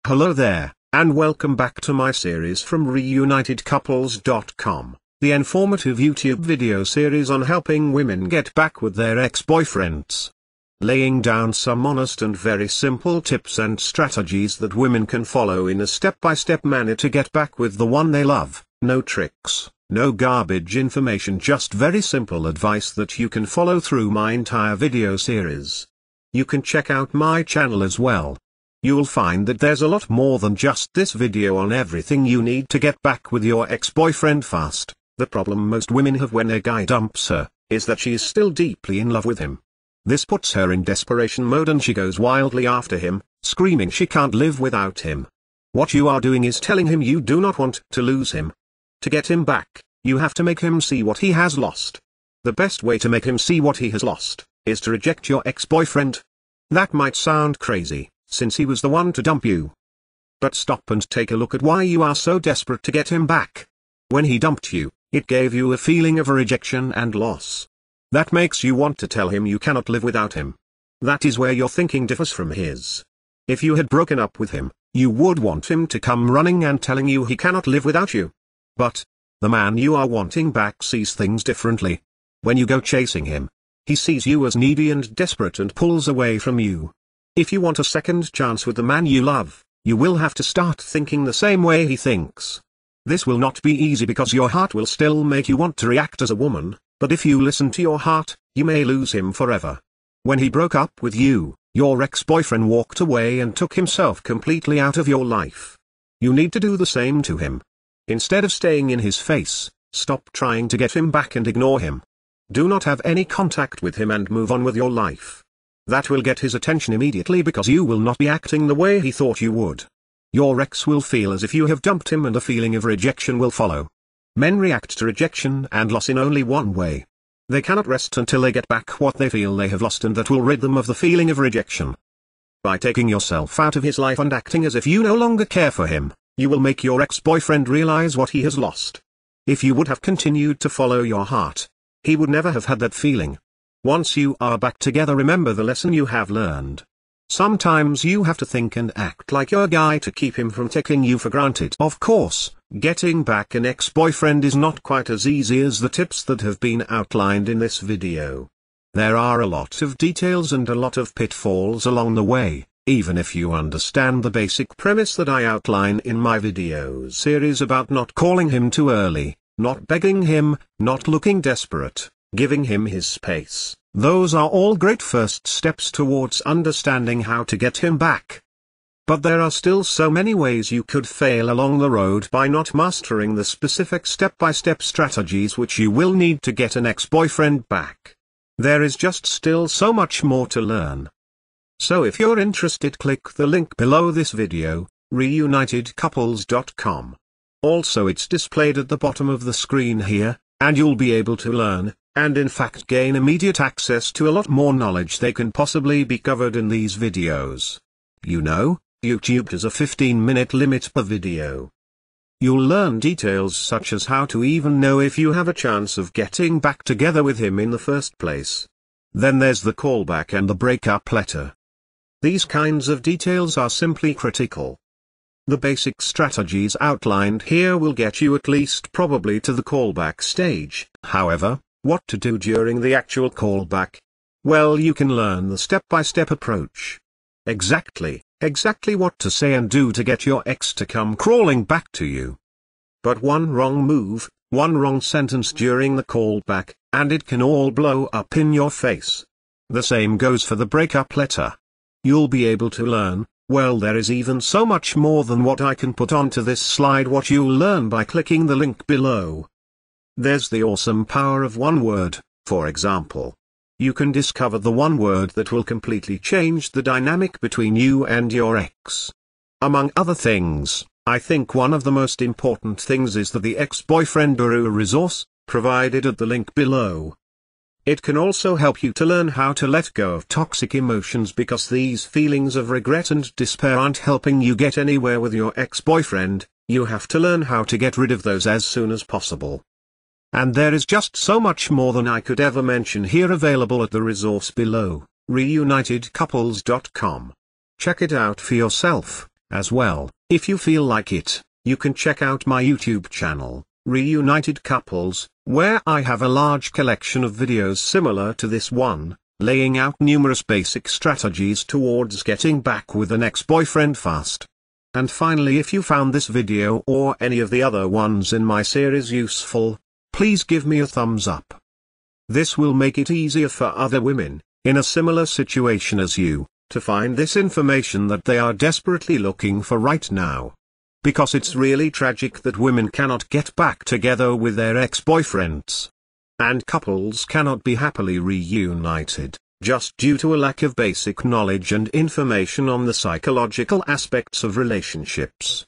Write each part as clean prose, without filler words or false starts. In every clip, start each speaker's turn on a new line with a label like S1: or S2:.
S1: Hello there, and welcome back to my series from reunitedcouples.com, the informative YouTube video series on helping women get back with their ex-boyfriends. Laying down some honest and very simple tips and strategies that women can follow in a step-by-step manner to get back with the one they love. No tricks, no garbage information, just very simple advice that you can follow through my entire video series. You can check out my channel as well. You'll find that there's a lot more than just this video on everything you need to get back with your ex-boyfriend fast. The problem most women have when a guy dumps her, is that she is still deeply in love with him. This puts her in desperation mode and she goes wildly after him, screaming she can't live without him. What you are doing is telling him you do not want to lose him. To get him back, you have to make him see what he has lost. The best way to make him see what he has lost, is to reject your ex-boyfriend. That might sound crazy, since he was the one to dump you. But stop and take a look at why you are so desperate to get him back. When he dumped you, it gave you a feeling of rejection and loss. That makes you want to tell him you cannot live without him. That is where your thinking differs from his. If you had broken up with him, you would want him to come running and telling you he cannot live without you. But the man you are wanting back sees things differently. When you go chasing him, he sees you as needy and desperate and pulls away from you. If you want a second chance with the man you love, you will have to start thinking the same way he thinks. This will not be easy because your heart will still make you want to react as a woman, but if you listen to your heart, you may lose him forever. When he broke up with you, your ex-boyfriend walked away and took himself completely out of your life. You need to do the same to him. Instead of staying in his face, stop trying to get him back and ignore him. Do not have any contact with him and move on with your life. That will get his attention immediately because you will not be acting the way he thought you would. Your ex will feel as if you have dumped him and a feeling of rejection will follow. Men react to rejection and loss in only one way. They cannot rest until they get back what they feel they have lost, and that will rid them of the feeling of rejection. By taking yourself out of his life and acting as if you no longer care for him, you will make your ex-boyfriend realize what he has lost. If you would have continued to follow your heart, he would never have had that feeling. Once you are back together, remember the lesson you have learned. Sometimes you have to think and act like your guy to keep him from taking you for granted. Of course, getting back an ex-boyfriend is not quite as easy as the tips that have been outlined in this video. There are a lot of details and a lot of pitfalls along the way, even if you understand the basic premise that I outline in my video series about not calling him too early, not begging him, not looking desperate, giving him his space. Those are all great first steps towards understanding how to get him back. But there are still so many ways you could fail along the road by not mastering the specific step-by-step strategies which you will need to get an ex-boyfriend back. There is just still so much more to learn. So if you're interested, click the link below this video, reunitedcouples.com. Also, it's displayed at the bottom of the screen here, and you'll be able to learn, and in fact gain immediate access to a lot more knowledge they can possibly be covered in these videos. You know, YouTube has a 15-minute limit per video. You'll learn details such as how to even know if you have a chance of getting back together with him in the first place. Then there's the callback and the breakup letter. These kinds of details are simply critical. The basic strategies outlined here will get you at least probably to the callback stage. However, what to do during the actual callback? Well, you can learn the step-by-step approach. Exactly what to say and do to get your ex to come crawling back to you. But one wrong move, one wrong sentence during the callback, and it can all blow up in your face. The same goes for the breakup letter. You'll be able to learn, well, there is even so much more than what I can put onto this slide what you'll learn by clicking the link below. There's the awesome power of one word, for example. You can discover the one word that will completely change the dynamic between you and your ex. Among other things, I think one of the most important things is that the ex-boyfriend guru resource, provided at the link below. It can also help you to learn how to let go of toxic emotions, because these feelings of regret and despair aren't helping you get anywhere with your ex-boyfriend. You have to learn how to get rid of those as soon as possible. And there is just so much more than I could ever mention here available at the resource below, reunitedcouples.com. Check it out for yourself, As well, if you feel like it, you can check out my YouTube channel, Reunited Couples, where I have a large collection of videos similar to this one, laying out numerous basic strategies towards getting back with an ex-boyfriend fast. And finally, if you found this video or any of the other ones in my series useful, please give me a thumbs up. This will make it easier for other women, in a similar situation as you, to find this information that they are desperately looking for right now. Because it's really tragic that women cannot get back together with their ex-boyfriends. And couples cannot be happily reunited, just due to a lack of basic knowledge and information on the psychological aspects of relationships.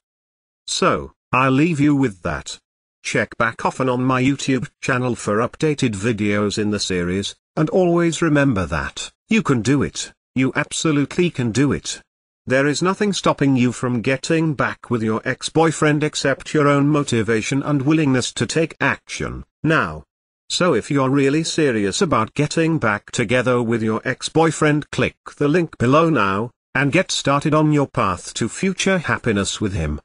S1: So, I'll leave you with that. Check back often on my YouTube channel for updated videos in the series, and always remember that, you can do it, you absolutely can do it. There is nothing stopping you from getting back with your ex-boyfriend except your own motivation and willingness to take action, now. So if you're really serious about getting back together with your ex-boyfriend, click the link below now, and get started on your path to future happiness with him.